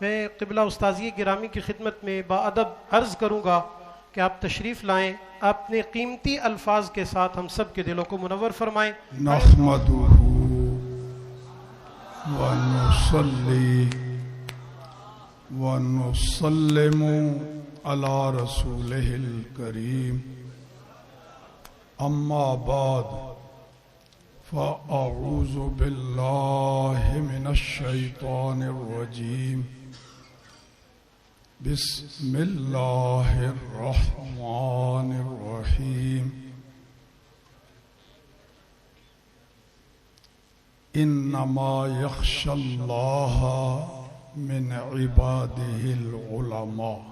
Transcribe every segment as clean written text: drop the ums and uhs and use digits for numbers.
میں قبلہ استاذی گرامی کی خدمت میں باادب عرض کروں گا کہ آپ تشریف لائیں، اپنے قیمتی الفاظ کے ساتھ ہم سب کے دلوں کو منور فرمائیں۔ نحمدہ ونصلی ونسلم علی رسولہ الکریم، اما بعد فاعوذ باللہ من الشیطان الرجیم، بسم اللہ الرحمن الرحیم۔ انما یخشی اللہ من عبادہ العلماء۔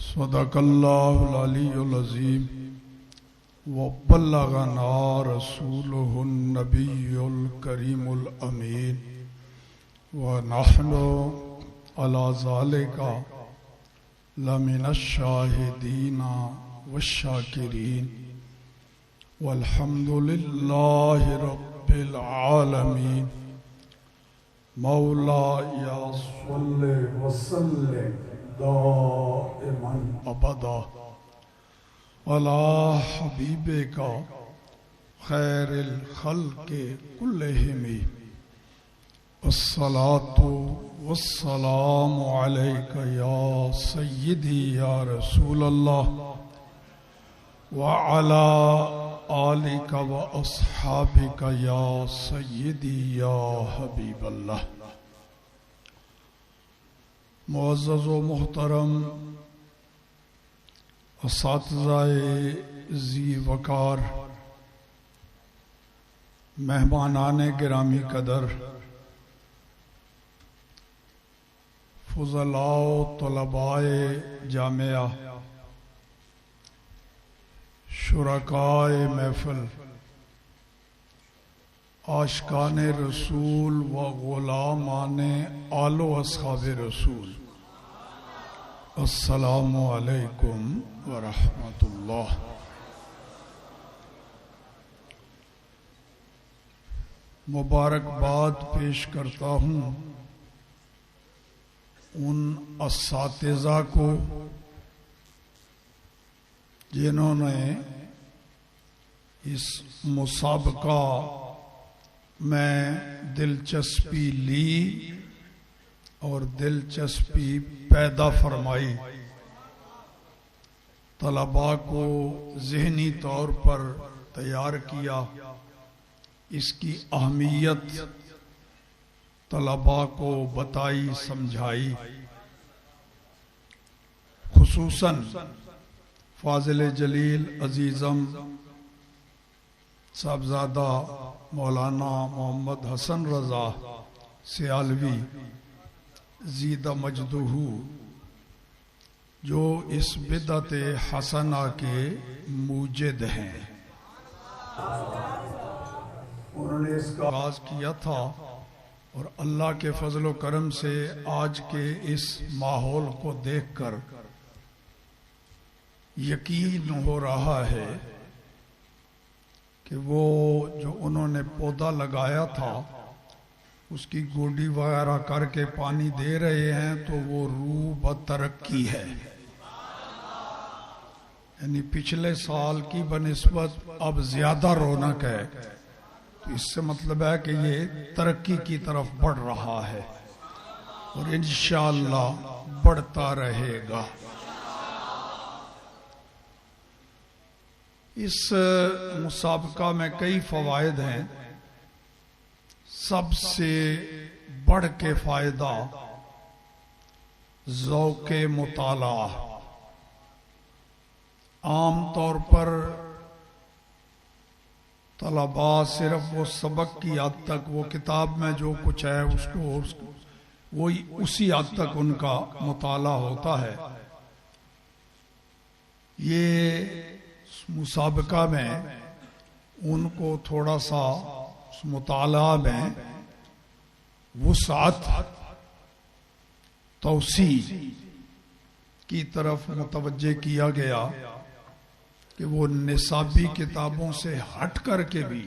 صدق اللہ العلی العظیم وبلغنا رسولہ النبی الکریم الامین، ونحن علی ذالک لمن الشاہدین والشاکرین، والحمد للہ رب العالمین۔ مولاي صل وسلم دائما ابدا على حبیبک خیر الخلق كلهم، الصلاة والسلام علیک یا سیدی یا رسول اللہ، وعلى آلک و اصحابک یا سیدی یا حبیب اللہ۔ معزز و محترم اساتذہ ذی وقار، مہمانان گرامی قدر، فضلاء و طلباء جامعہ، شرکائے محفل، عاشقان رسول و غلامان آل و اصحاب رسول، السلام علیکم ورحمۃ اللہ۔ مبارکباد پیش کرتا ہوں ان اساتذہ کو جنہوں نے اس مسابقہ میں دلچسپی لی اور دلچسپی پیدا فرمائی، طلباء کو ذہنی طور پر تیار کیا، اس کی اہمیت طلباء کو بتائی سمجھائی، خصوصاً فاضل جلیل عزیزم صاحبزادہ مولانا محمد حسن رضا سیالوی زیدہ مجدہ، جو اس بدعت حسنہ کے موجد ہیں۔ انہوں نے اس کا آغاز کیا تھا اور اللہ کے فضل و کرم سے آج کے اس ماحول کو دیکھ کر یقین ہو رہا ہے کہ وہ جو انہوں نے پودا لگایا تھا اس کی گوڈی وغیرہ کر کے پانی دے رہے ہیں تو وہ روح بترقی ہے، یعنی پچھلے سال کی بنسبت اب زیادہ رونق ہے، تو اس سے مطلب ہے کہ یہ ترقی کی طرف بڑھ رہا ہے اور انشاءاللہ بڑھتا رہے گا۔ اس مسابقہ میں کئی فوائد ہیں، سب سے بڑھ کے فائدہ ذوق مطالعہ۔ عام طور پر طلباء صرف وہ سبق کی حد تک، وہ کتاب میں جو کچھ ہے اس کو وہی اسی حد تک ان کا مطالعہ ہوتا ہے۔ یہ مسابقہ میں ان کو تھوڑا سا مطالعہ میں وسعت، توسیع کی طرف متوجہ کیا گیا کہ وہ نصابی کتابوں سے ہٹ کر کے بھی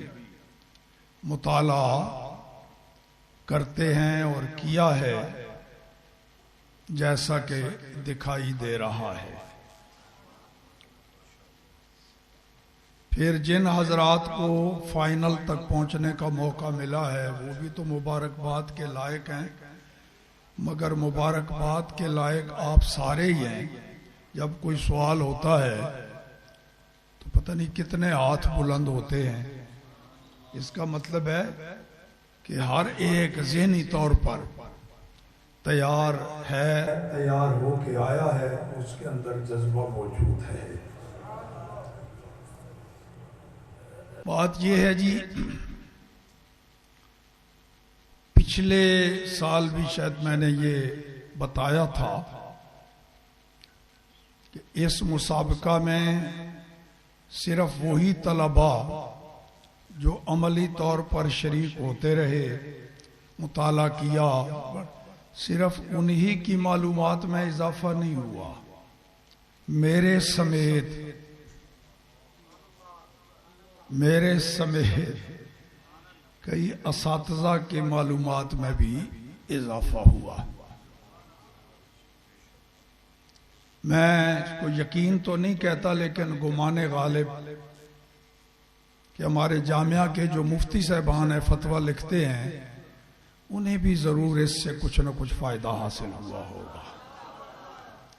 مطالعہ کرتے ہیں اور کیا ہے جیسا کہ دکھائی دے رہا ہے۔ پھر جن حضرات کو فائنل تک پہنچنے کا موقع ملا ہے وہ بھی تو مبارکباد کے لائق ہیں، مگر مبارکباد کے لائق آپ سارے ہی ہیں۔ جب کوئی سوال ہوتا ہے تو پتہ نہیں کتنے ہاتھ بلند ہوتے ہیں، اس کا مطلب ہے کہ ہر ایک ذہنی طور پر تیار ہے، تیار ہو کے آیا ہے، اس کے اندر جذبہ موجود ہے۔ بات یہ ہے جی، پچھلے سال بھی شاید میں نے یہ بتایا تھا کہ اس مسابقہ میں صرف وہی طلباء جو عملی طور پر شریک ہوتے رہے، مطالعہ کیا، صرف انہی کی معلومات میں اضافہ نہیں ہوا، میرے سمیت کئی اساتذہ کے معلومات میں بھی اضافہ ہوا۔ میں اس کو یقین تو نہیں کہتا، لیکن گمان غالب کہ ہمارے جامعہ کے جو مفتی صاحبان ہیں فتویٰ لکھتے ہیں، انہیں بھی ضرور اس سے کچھ نہ کچھ فائدہ حاصل ہوا ہوگا،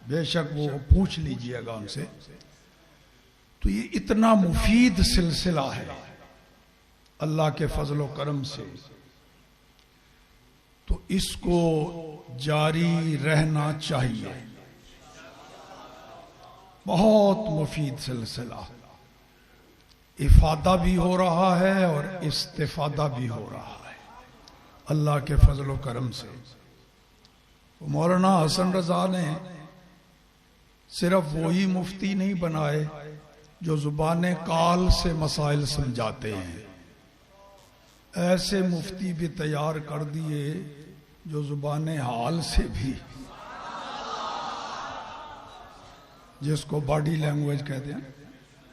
بے شک وہ پوچھ لیجئے گا ان سے۔ تو یہ اتنا مفید سلسلہ ہے اللہ کے فضل و کرم سے، تو اس کو جاری رہنا چاہیے۔ بہت مفید سلسلہ، افادہ بھی ہو رہا ہے اور استفادہ بھی ہو رہا ہے اللہ کے فضل و کرم سے۔ مولانا حسن رضا نے صرف وہی مفتی نہیں بنائے جو زبان قال سے مسائل سمجھاتے ہیں، ایسے مفتی بھی تیار کر دیے جو زبان حال سے بھی، جس کو باڈی لینگویج کہتے ہیں،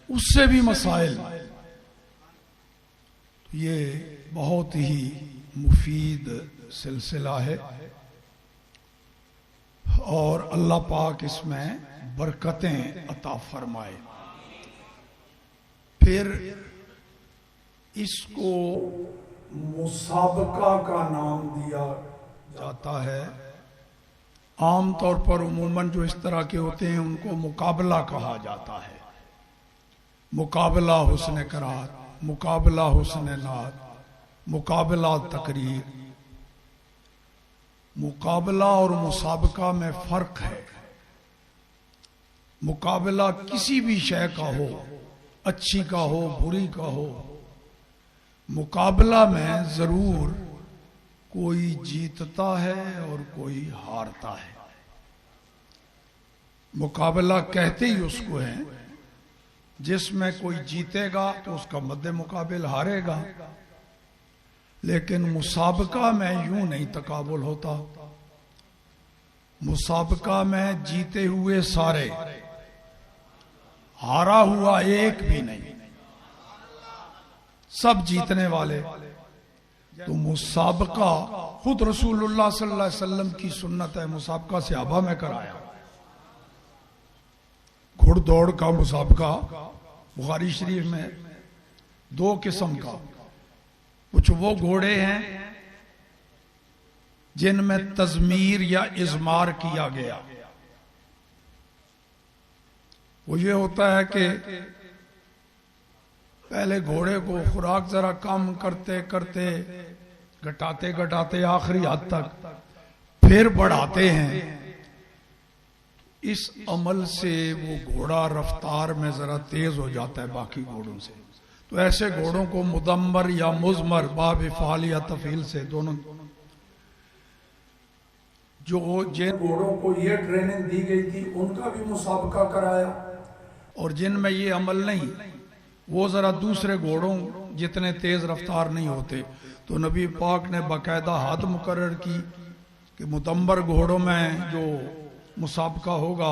اس سے بھی مسائل۔ یہ بہت ہی مفید سلسلہ ہے اور اللہ پاک اس میں برکتیں عطا فرمائے۔ پھر اس کو مسابقہ کا نام دیا جاتا ہے۔ عام طور پر عموماً جو اس طرح کے ہوتے ہیں ان کو مقابلہ کہا جاتا ہے، مقابلہ حسن قرات، مقابلہ حسن نعت، مقابلہ تقریر۔ مقابلہ اور مسابقہ میں فرق ہے۔ مقابلہ کسی بھی شے کا ہو، اچھی کا ہو، بری کا ہو، مقابلہ میں ضرور کوئی جیتتا ہے اور کوئی ہارتا ہے۔ مقابلہ کہتے ہی اس کو ہے جس میں کوئی جیتے گا تو اس کا مد مقابل ہارے گا، لیکن مسابقہ میں یوں نہیں تقابل ہوتا۔ مسابقہ میں جیتے ہوئے سارے، ہارا ہوا ایک بھی نہیں، سب جیتنے والے۔ تو مسابقہ خود رسول اللہ صلی اللہ علیہ وسلم کی سنت ہے، مسابقہ صحابہ میں کرایا۔ گھڑ دوڑ کا مسابقہ بخاری شریف میں 2 قسم کا، کچھ وہ گھوڑے ہیں جن میں تزمیر یا اضمار کیا گیا۔ وہ یہ ہوتا ہے کہ پہلے گھوڑے کو خوراک ذرا کم کرتے کرتے گھٹاتے گھٹاتے آخری حد تک پھر بڑھاتے ہیں۔ اس عمل سے وہ گھوڑا رفتار میں ذرا تیز ہو جاتا ہے باقی گھوڑوں سے۔ تو ایسے گھوڑوں کو مدمر یا مزمر، باب فعال یا تفعیل سے دونوں، جو جن گھوڑوں کو یہ ٹریننگ دی گئی تھی ان کا بھی مسابقہ کرایا، اور جن میں یہ عمل نہیں وہ ذرا دوسرے گھوڑوں جتنے تیز رفتار نہیں ہوتے، تو نبی پاک نے باقاعدہ حد مقرر کی کہ مدمر گھوڑوں میں جو مسابقہ ہوگا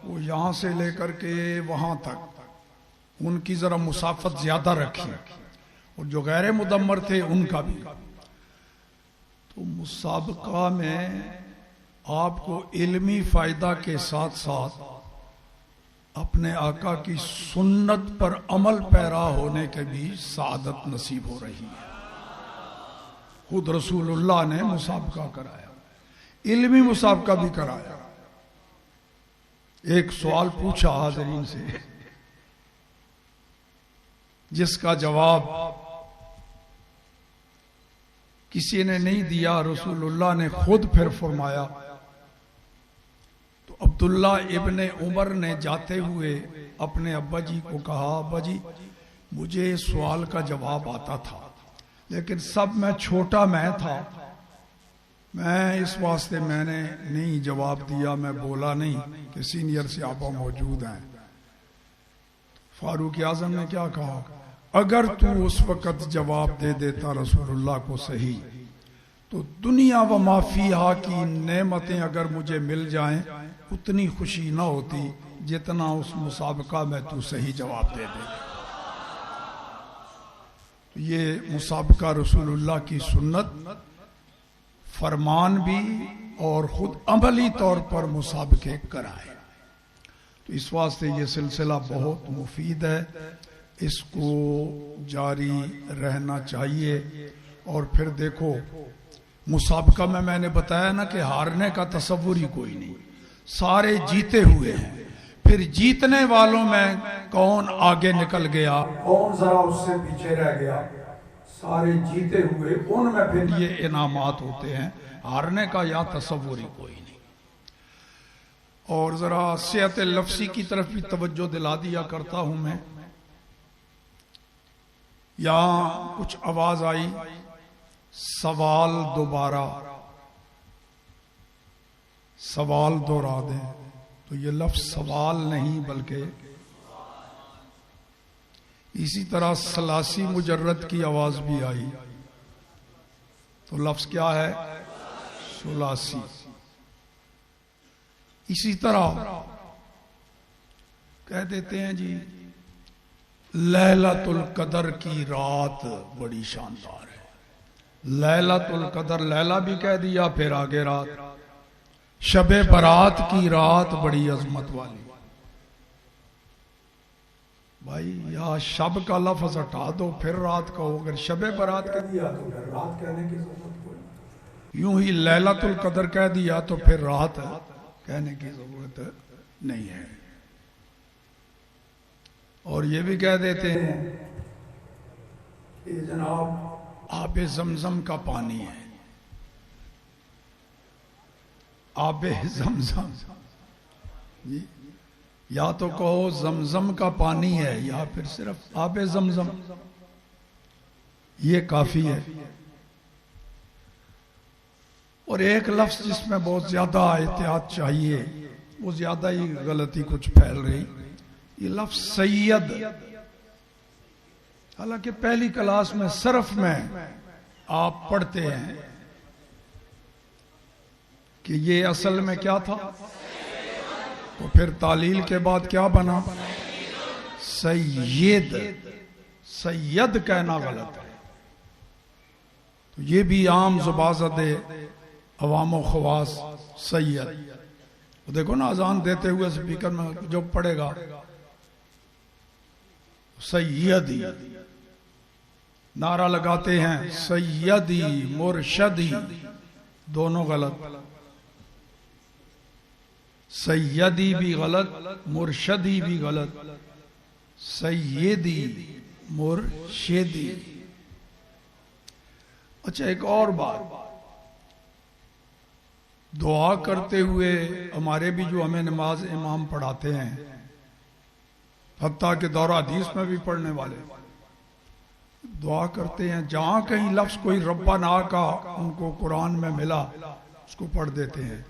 وہ یہاں سے لے کر کے وہاں تک ان کی ذرا مسافت زیادہ رکھی، اور جو غیر مدمر تھے ان کا بھی۔ تو مسابقہ میں آپ کو علمی فائدہ کے ساتھ ساتھ اپنے آقا کی سنت پر عمل پیرا ہونے کے بھی سعادت نصیب ہو رہی ہے. خود رسول اللہ نے مسابقہ کرایا, علمی مسابقہ بھی کرایا. ایک سوال پوچھا حاضرین سے, جس کا جواب کسی نے نہیں دیا, رسول اللہ نے خود پھر فرمایا. تو عبداللہ ابن عمر نے جاتے ہوئے اپنے ابا جی کو کہا, ابا جی مجھے اس سوال کا جواب آتا تھا, لیکن سب میں چھوٹا میں تھا, میں اس واسطے میں نے نہیں جواب دیا, میں بولا نہیں کہ سینئر صحابہ موجود ہیں. فاروق اعظم نے کیا کہا, اگر تو اس وقت جواب دے دیتا رسول اللہ کو صحیح, تو دنیا و ما فیہا کی نعمتیں اگر مجھے مل جائیں اتنی خوشی نہ ہوتی جتنا اس مسابقہ میں تو صحیح جواب دے دے. تو یہ مسابقہ رسول اللہ کی سنت, فرمان بھی اور خود عملی طور پر مسابقے کرائے. تو اس واسطے یہ سلسلہ بہت مفید ہے, اس کو جاری رہنا چاہیے. اور پھر دیکھو مسابقہ میں نے بتایا نا کہ ہارنے کا تصور ہی کوئی نہیں, سارے جیتے ہوئے ہیں. پھر جیتنے والوں میں کون آگے نکل گیا, کون ذرا اس سے پیچھے رہ گیا, سارے جیتے ہوئے ان میں پھر یہ انعامات ہوتے ہیں. ہارنے کا یا تصور ہی کوئی نہیں. اور ذرا صحت لفظی کی طرف بھی توجہ دلا دیا کرتا ہوں میں. یہاں کچھ آواز آئی, سوال دوبارہ, سوال دہرا دیں, تو یہ لفظ سوال نہیں بلکہ اسی طرح ثلاثی مجرد کی آواز بھی آئی, تو لفظ کیا ہے, ثلاثی. اسی طرح کہہ دیتے ہیں جی لیلۃ القدر کی رات بڑی شاندار ہے. لیلۃ القدر, لیلہ بھی کہہ دیا, پھر آگے رات. شب برات کی رات بڑی عظمت والی. بھائی یا شب کا لفظ ہٹا دو پھر رات کہو, اگر شب برات کہہ دیا تو پھر رات کہنے کی ضرورت کوئی نہیں. یوں ہی لیلۃ القدر کہہ دیا تو پھر رات کہنے کی ضرورت نہیں ہے. اور یہ بھی کہہ دیتے ہیں کہ جناب آب زمزم کا پانی ہے, آب زمزم, یا تو کہو زمزم کا پانی ہے یا پھر صرف آب زمزم, یہ کافی ہے. اور ایک لفظ جس میں بہت زیادہ احتیاط چاہیے, وہ زیادہ ہی غلطی کچھ پھیل رہی, یہ لفظ سید. حالانکہ پہلی کلاس میں صرف میں آپ پڑھتے ہیں کہ یہ اصل میں کیا تھا, تو پھر تعلیل کے بعد کیا بنا, سید. سید کہنا غلط ہے. تو یہ بھی عام زبازد عوام و خواص سید. دیکھو نا اذان دیتے ہوئے سپیکر میں جو پڑھے گا سیدی, نعرہ لگاتے ہیں سیدی مرشدی, دونوں غلط. سیدی بھی غلط, مرشدی بھی غلط, سیدی مرشدی. اچھا ایک اور بات, دعا کرتے ہوئے ہمارے بھی جو ہمیں نماز امام پڑھاتے ہیں, حتیٰ کہ دورہ حدیث میں بھی پڑھنے والے دعا کرتے ہیں, جہاں کہیں لفظ کوئی ربنا کا ان کو قرآن میں ملا اس کو پڑھ دیتے ہیں.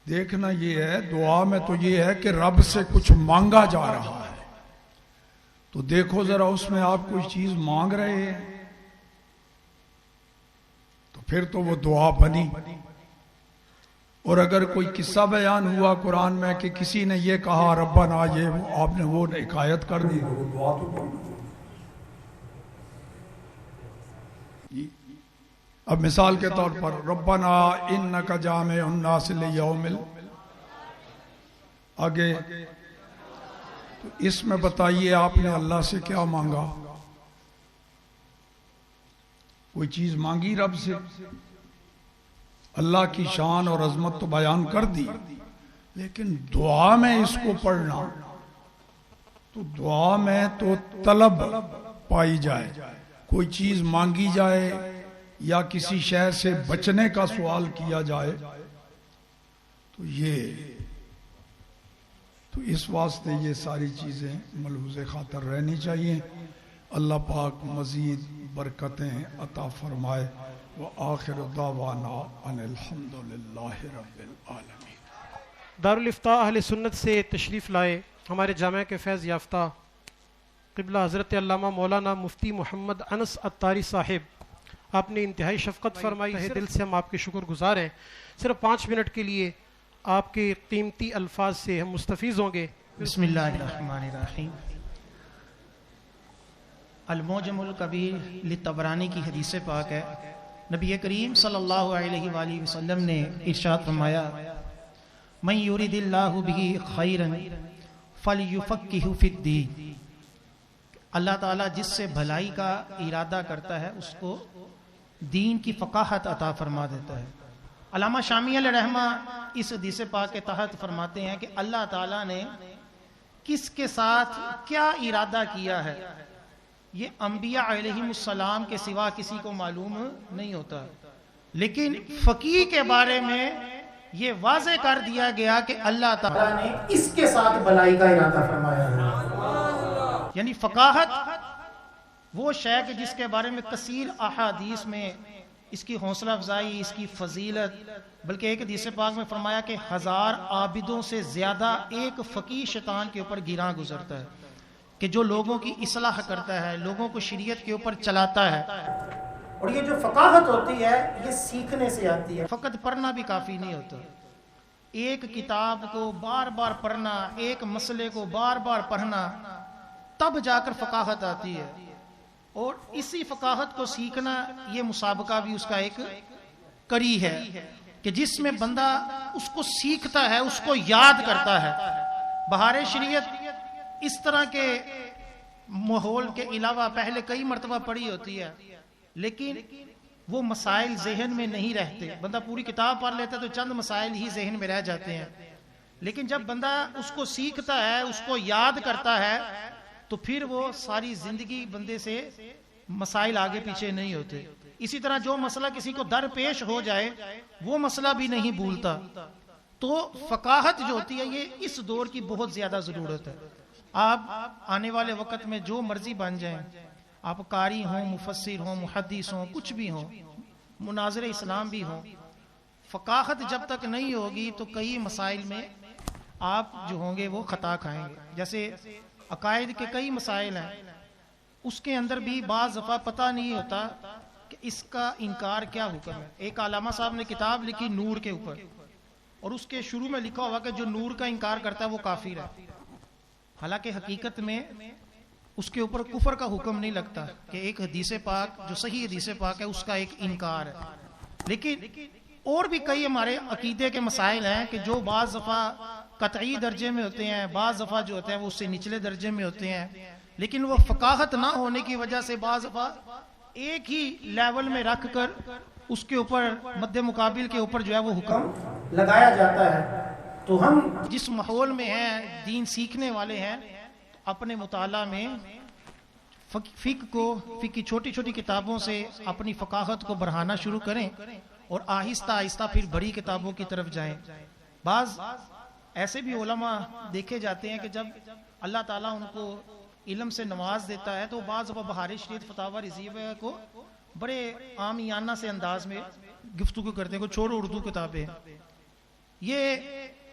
دیکھنا یہ ہے دعا میں تو یہ ہے کہ رب سے کچھ مانگا جا رہا ہے, تو دیکھو ذرا اس میں آپ کوئی چیز مانگ رہے ہیں تو پھر تو وہ دعا بنی. اور اگر کوئی قصہ بیان ہوا قرآن میں کہ کسی نے یہ کہا ربنا, یہ آپ نے وہ حکایت کر دی, وہ دعا تو بن. اب مثال کے طور پر ربنا انک جامع الناس لیوم آگے تو اس میں بتائیے آپ نے اللہ سے کیا مانگا؟ کوئی چیز مانگی رب سے؟ اللہ کی شان اور عظمت تو بیان کر دی، لیکن دعا میں اس کو پڑھنا، تو دعا میں تو طلب پائی جائے، کوئی چیز مانگی جائے یا کسی شے سے بچنے کا سوال کیا جائے، تو اس واسطے یہ ساری چیزیں ملحوظ خاطر رہنی چاہیے۔ اللہ پاک مزید برکتیں عطا فرمائے۔ وآخر دعوانا ان الحمد للہ رب العالمین۔ دارالافتاء اہل سنت سے تشریف لائے ہمارے جامعہ کے فیض یافتہ قبلہ حضرت علامہ مولانا مفتی محمد انس عطاری صاحب، آپ نے انتہائی شفقت فرمائی ہے، دل سے ہم آپ کے شکر گزار ہیں۔ صرف 5 منٹ کے لیے آپ کے قیمتی الفاظ سے ہم مستفیض ہوں گے۔ بسم اللہ الرحمن الرحیم۔ المعجم الکبیر للطبرانی کی حدیث پاک ہے، نبی کریم صلی اللہ علیہ وآلہ وسلم نے ارشاد فرمایا، من یرید اللہ بہ خیرا فلیفقہہ فی الدین، اللہ تعالیٰ جس سے بھلائی کا ارادہ کرتا ہے اس کو دین کی فقاہت عطا فرما دیتا ہے۔ علامہ شامی علیہ رحمہ اس حدیث پاک کے تحت فرماتے ہیں کہ اللہ تعالیٰ نے کس کے ساتھ کیا ارادہ کیا ہے، یہ انبیاء علیہم السلام کے سوا کسی کو معلوم نہیں ہوتا، لیکن فقیہ کے بارے میں یہ واضح کر دیا گیا کہ اللہ تعالیٰ نے اس کے ساتھ بھلائی کا ارادہ فرمایا ہے۔ یعنی فقاہت وہ شے کہ جس کے بارے میں کثیر احادیث میں اس کی حوصلہ افزائی، اس کی فضیلت، بلکہ ایک حدیث پاک میں فرمایا کہ 1000 عابدوں سے زیادہ ایک فقیہ شیطان کے اوپر گراں گزرتا ہے، کہ جو لوگوں کی اصلاح کرتا ہے، لوگوں کو شریعت کے اوپر چلاتا ہے۔ اور یہ جو فقاہت ہوتی ہے یہ سیکھنے سے آتی ہے، فقط پڑھنا بھی کافی نہیں ہوتا، ایک کتاب کو بار بار پڑھنا، ایک مسئلے کو بار بار پڑھنا، تب جا کر فقاہت آتی ہے۔ اور اسی فقاہت کو سیکھنا، یہ مسابقہ بھی اس کا ایک کڑی ہے کہ جس میں بندہ اس کو سیکھتا ہے، اس کو یاد کرتا ہے۔ بہار شریعت اس طرح کے ماحول کے علاوہ پہلے کئی مرتبہ پڑھی ہوتی ہے، لیکن وہ مسائل ذہن میں نہیں رہتے، بندہ پوری کتاب پڑھ لیتا ہے تو چند مسائل ہی ذہن میں رہ جاتے ہیں، لیکن جب بندہ اس کو سیکھتا ہے، اس کو یاد کرتا ہے، تو پھر وہ ساری زندگی بندے سے مسائل آگے پیچھے نہیں ہوتے۔ اسی طرح جو مسئلہ کسی کو درپیش ہو جائے وہ مسئلہ بھی نہیں بھولتا۔ تو فقاہت جو ہوتی ہے یہ اس دور کی بہت زیادہ ضرورت ہے۔ آپ آنے والے وقت میں جو مرضی بن جائیں، آپ قاری ہوں، مفسر ہوں، محدث ہوں، کچھ بھی ہوں، مناظر اسلام بھی ہوں، فقاہت جب تک نہیں ہوگی تو کئی مسائل میں آپ جو ہوں گے وہ خطا کھائیں گے۔ جیسے عقائد کے کئی مسائل ہیں، اس کے اندر بھی بعض دفعہ پتہ نہیں ہوتا کہ اس کا انکار کیا حکم ہے۔ ایک علامہ صاحب نے کتاب لکھی نور کے اوپر، اور اس کے شروع میں لکھا ہوا کہ جو نور کا انکار کرتا ہے وہ کافر ہے، حالانکہ حقیقت میں اس کے اوپر کفر کا حکم نہیں لگتا کہ ایک حدیث پاک جو صحیح حدیث پاک ہے اس کا ایک انکار ہے۔ لیکن اور بھی کئی ہمارے عقیدے کے مسائل ہیں کہ جو بعض دفعہ قطعی درجے میں ہوتے ہیں، بعض دفعہ جو ہوتے ہیں وہ اس سے نچلے درجے میں ہوتے ہیں، لیکن وہ فقاہت نہ ہونے کی وجہ سے بعض دفعہ ایک ہی لیول میں رکھ کر اس کے اوپر مد مقابل کے اوپر جو ہے وہ حکم لگایا جاتا ہے۔ تو ہم جس ماحول میں ہیں، دین سیکھنے والے ہیں، اپنے مطالعہ میں فقہ کی چھوٹی چھوٹی کتابوں سے اپنی فقاہت کو بڑھانا شروع کریں، اور آہستہ آہستہ پھر بڑی کتابوں کی طرف جائیں۔ بعض ایسے بھی علماء دیکھے جاتے ہیں کہ جب اللہ تعالیٰ ان کو علم سے نواز دیتا ہے تو بعض بہار شریعت فتاوی رضیہ کو بڑے عامیانہ سے انداز میں گفتگو کرتے ہیں، کو چھوڑو اردو کتابیں، یہ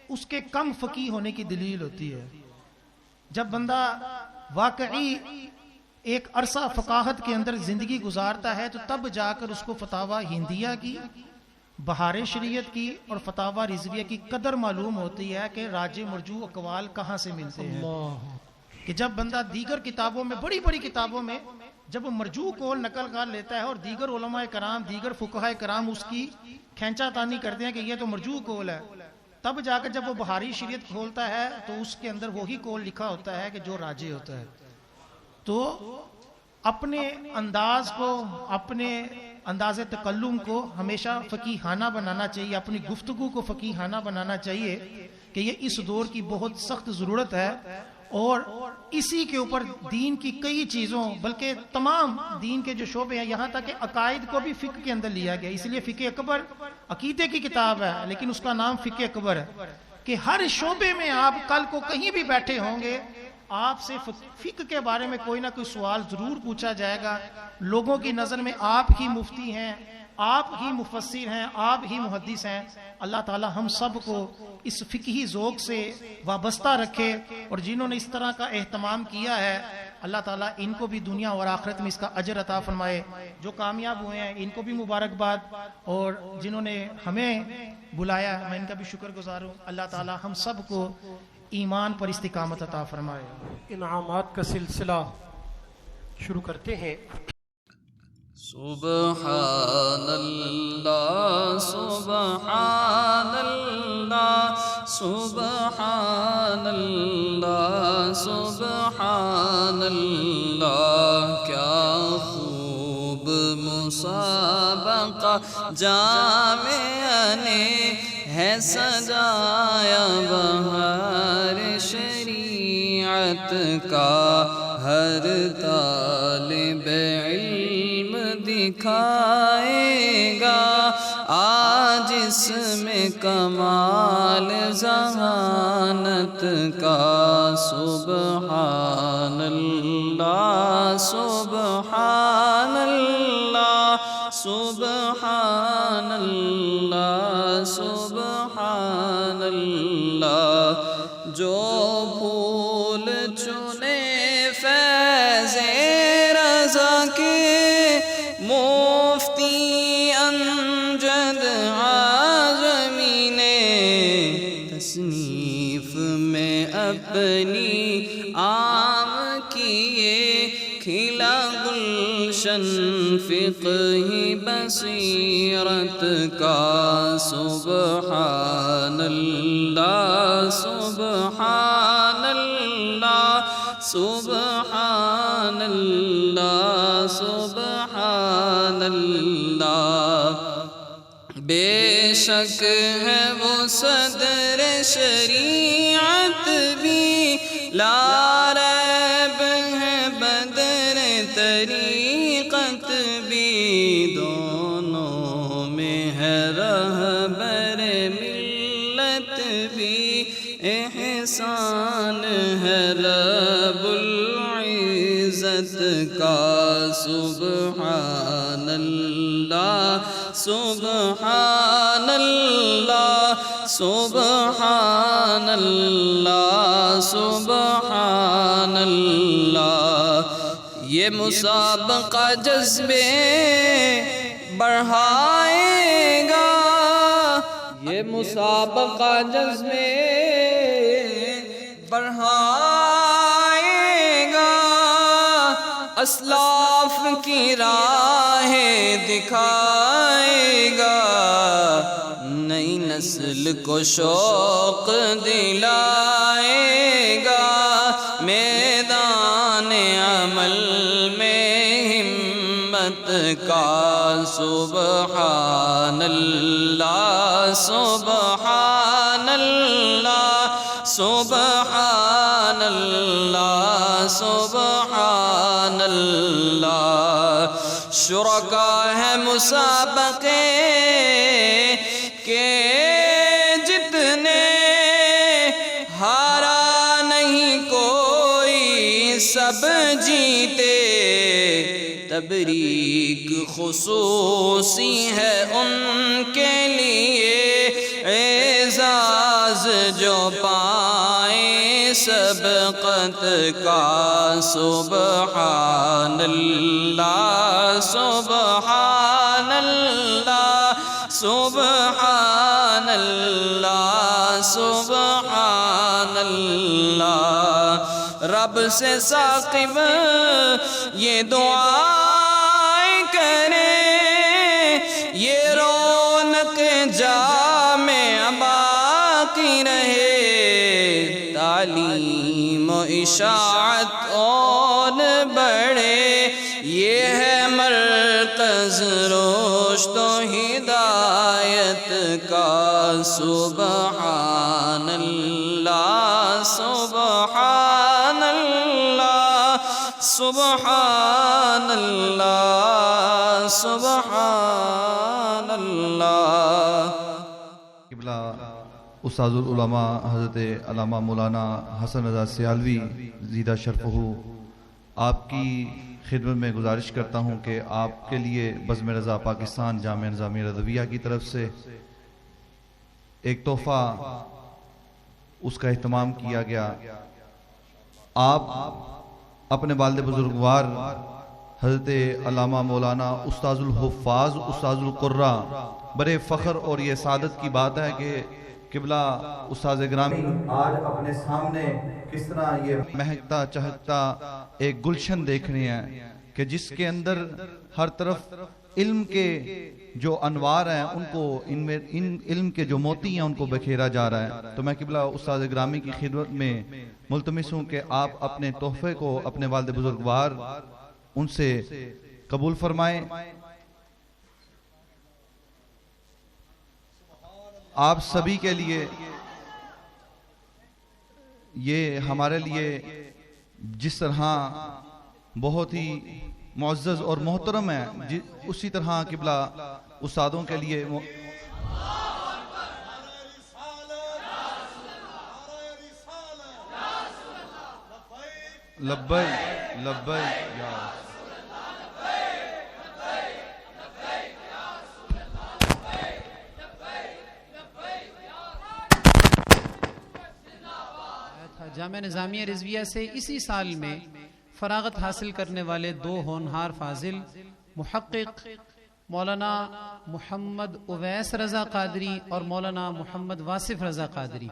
اس کے کم فقیہ ہونے کی دلیل ہوتی ہے۔ جب بندہ واقعی ایک عرصہ فقاہت کے اندر زندگی گزارتا ہے تو تب جا کر اس کو فتاوی ہندیہ کی، بہار شریعت کی اور فتاوی رضویہ کی قدر معلوم ہوتی ہے کہ راجع مرجوع اقوال کہاں سے ملتے ہیں۔ کہ جب بندہ دیگر کتابوں میں، بڑی بڑی کتابوں میں جب وہ مرجوع قول نقل کر لیتا ہے اور دیگر علماء کرام دیگر فقہاء کرام اس کی کھینچا تانی کرتے ہیں کہ یہ تو مرجوع قول ہے، تب جا کر جب وہ بخاری شریعت کھولتا ہے تو اس کے اندر وہی قول لکھا ہوتا ہے کہ جو راجح ہوتا ہے۔ تو اپنے انداز کو، اپنے انداز تکلم کو ہمیشہ فقیہانہ بنانا چاہیے، اپنی گفتگو کو فقیہانہ بنانا چاہیے کہ یہ اس دور کی بہت سخت ضرورت ہے، اور اسی کے اوپر دین کی کئی چیزوں بلکہ تمام دین کے جو شعبے ہیں، یہاں تک کہ عقائد کو بھی فقہ کے اندر لیا گیا، اس لیے فقہ اکبر عقیدے کی کتاب ہے لیکن اس کا نام فقہ اکبر ہے، کہ ہر شعبے میں آپ کل کو کہیں بھی بیٹھے ہوں گے آپ سے فقہ کے بارے میں کوئی نہ کوئی سوال ضرور پوچھا جائے گا۔ لوگوں کی نظر میں آپ ہی مفتی ہیں، آپ ہی مفسر ہیں، آپ ہی محدث ہیں۔ اللہ تعالی ہم سب کو اس فقہی ذوق سے وابستہ رکھے، اور جنہوں نے اس طرح کا اہتمام کیا ہے اللہ تعالیٰ ان کو بھی دنیا اور آخرت میں اس کا اجر عطا فرمائے۔ جو کامیاب ہوئے ہیں ان کو بھی مبارکباد، اور جنہوں نے ہمیں بلایا میں ان کا بھی شکر گزار ہوں۔ اللہ تعالیٰ ہم سب کو ایمان پر استقامت عطا فرمائے۔ انعامات کا سلسلہ شروع کرتے ہیں۔ سبحان اللہ سبحان اللہ سبحان اللہ سبحان اللہ، کیا خوب مسابقہ جامعہ نے ہے سجایا، بہار شریعت کا ہر طالب علم دکھائے گا، آج اس میں کمال ذہانت کا۔ سبحان اللہ سبحان اللہ سبحان اللہ سبحان اللہ، جو پھول چنے فیض رضا کے مفتی امجد اعظمی نے تصنیف میں اپنی عام کیے، کھلا گلشن فقہی بصیرت کا۔ سبحان اللہ سبحان اللہ سبحان اللہ سبحان اللہ، بے شک ہے وہ صدر شریعت بھی، لا ریب ہے بدر طریقت بھی، دونوں میں ہے رہبر ملت بھی، احسان ہے رب العزت کا۔ سبحان اللہ سبحان اللہ سبحان اللہ سبحان اللہ، یہ مسابقہ جذبے بڑھائے گا، یہ مسابقہ جذبے بڑھائے گا، اسلاف کی راہ دکھائے گا، نئی نسل کو شوق دلائے گا، میدان عمل میں ہمت کا۔ سبحان اللہ سبحان اللہ سبحان اللہ سبحان اللہ، شرکا ہے مسابقے کے جتنے، ہارا نہیں کوئی سب جیتے، تبریک خصوصی ہے ان کے لیے، اعزاز جو پائیں سبقت کا۔ سبحان اللہ سبحان اللہ سبحان اللہ سبحان اللہ، رب رب سے ثاقب یہ دعائیں کریں، یہ رونق جام باقی رہے، تعلیم و اشاعت اور بڑھے، یہ ہے مرکز رشد و ہدایت کا۔ سبحان اللہ سبحان اللہ سبحان اللہ سبحان اللہ۔ قبلہ استاذ العلماء حضرت علامہ مولانا حسن رضا سیالوی زیدہ شرفہ، آپ کی خدمت میں گزارش کرتا ہوں کہ آپ کے لیے بزم رضا پاکستان جامعہ نظامیہ رضویہ کی طرف سے ایک تحفہ اس کا اہتمام کیا گیا۔ آپ اپنے والد بزرگوار حضرت علامہ مولانا استاذ الحفاظ استاذ القرہ، بڑے فخر اور یہ سعادت کی بات ہے کہ قبلہ استاذ گرامی آج اپنے سامنے کس طرح یہ مہکتا چہکتا ایک گلشن دیکھنے ہیں کہ جس کے اندر ہر طرف علم کے جو انوار ہیں ان کو ان علم کے جو موتی ہیں ان کو بکھیرا جا رہا ہے۔ تو میں قبلہ استاذ گرامی کی خدمت میں ملتمس ہوں کہ آپ اپنے تحفے کو اپنے والد بزرگوار ان سے قبول فرمائیں۔ آپ سبھی کے لیے یہ ہمارے لیے جس طرح بہت ہی معزز اور محترم ہے، اسی طرح قبلہ استادوں کے لیے لبیک لبیک یا جامعہ نظامیہ رضویہ سے اسی سال میں فراغت حاصل کرنے والے دو ہونہار فاضل محقق مولانا محمد اویس رضا قادری اور مولانا محمد واصف رضا قادری،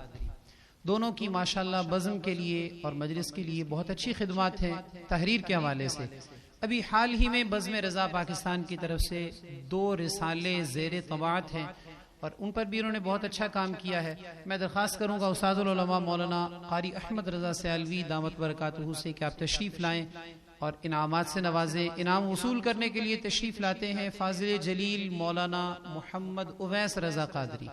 دونوں کی ماشاءاللہ بزم کے لیے اور مجلس کے لیے بہت اچھی خدمات ہیں تحریر کے حوالے سے۔ ابھی حال ہی میں بزم رضا پاکستان کی طرف سے 2 رسالے زیر طباعت ہیں اور ان پر بھی انہوں نے بہت اچھا کام کیا ہے۔ میں درخواست کروں گا استاذ العلماء مولانا قاری احمد رضا سیالوی دامت برکاتہ سے کہ آپ تشریف لائیں اور انعامات سے نوازیں۔ انعام وصول کرنے کے لیے تشریف لاتے ہیں فاضل جلیل مولانا محمد اویس رضا قادری۔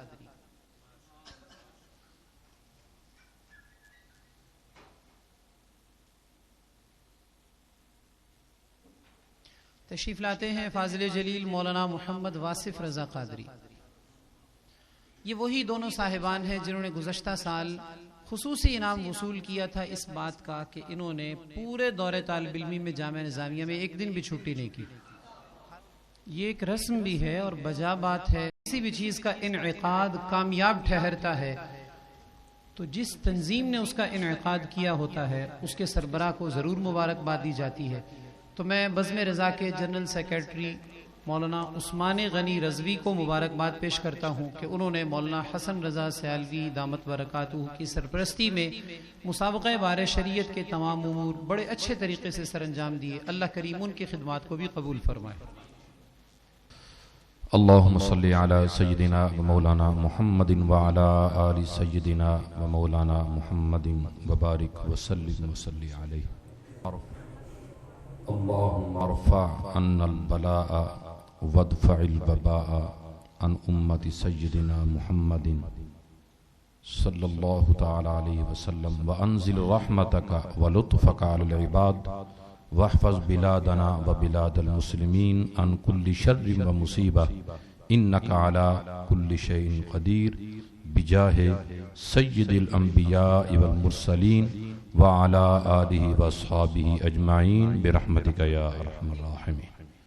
تشریف لاتے ہیں فاضل جلیل مولانا محمد واصف رضا قادری۔ یہ وہی دونوں صاحبان ہیں جنہوں نے گزشتہ سال خصوصی انعام وصول کیا تھا اس بات کا کہ انہوں نے پورے دور طالب علمی میں جامعہ نظامیہ میں ایک دن بھی چھٹی نہیں کی۔ یہ ایک رسم بھی ہے اور بجا بات ہے، کسی بھی چیز کا انعقاد کامیاب ٹھہرتا ہے تو جس تنظیم نے اس کا انعقاد کیا ہوتا ہے اس کے سربراہ کو ضرور مبارکباد دی جاتی ہے۔ تو میں بزم رضا کے جنرل سیکریٹری مولانا عثمان غنی رضوی کو مبارکباد پیش کرتا ہوں کہ انہوں نے مولانا حسن رضا سیالوی دامت برکاتہ کی سرپرستی میں مسابقہ بار شریعت کے تمام امور بڑے اچھے طریقے سے سر انجام دیے۔ اللہ کریم ان کی خدمات کو بھی قبول فرمائے۔ اللہم صلی علی سیدنا و مولانا محمد وعلی آل سیدنا و مولانا محمد وبارک وسلم وصلی علیہ۔ اللہم ارفع عنا البلاء وادفع الوباء عن امت سیدنا محمد صلی اللہ تعالی علیہ وسلم وانزل رحمتک ولطفک علی العباد واحفظ بلادنا وبلاد المسلمین عن کل شر ومصیبہ انک علی کل شیء قدیر بجاہ سید الانبیاء والمرسلین وعلی آلہ واصحابہ اجمعین برحمتک یا ارحم الراحمین۔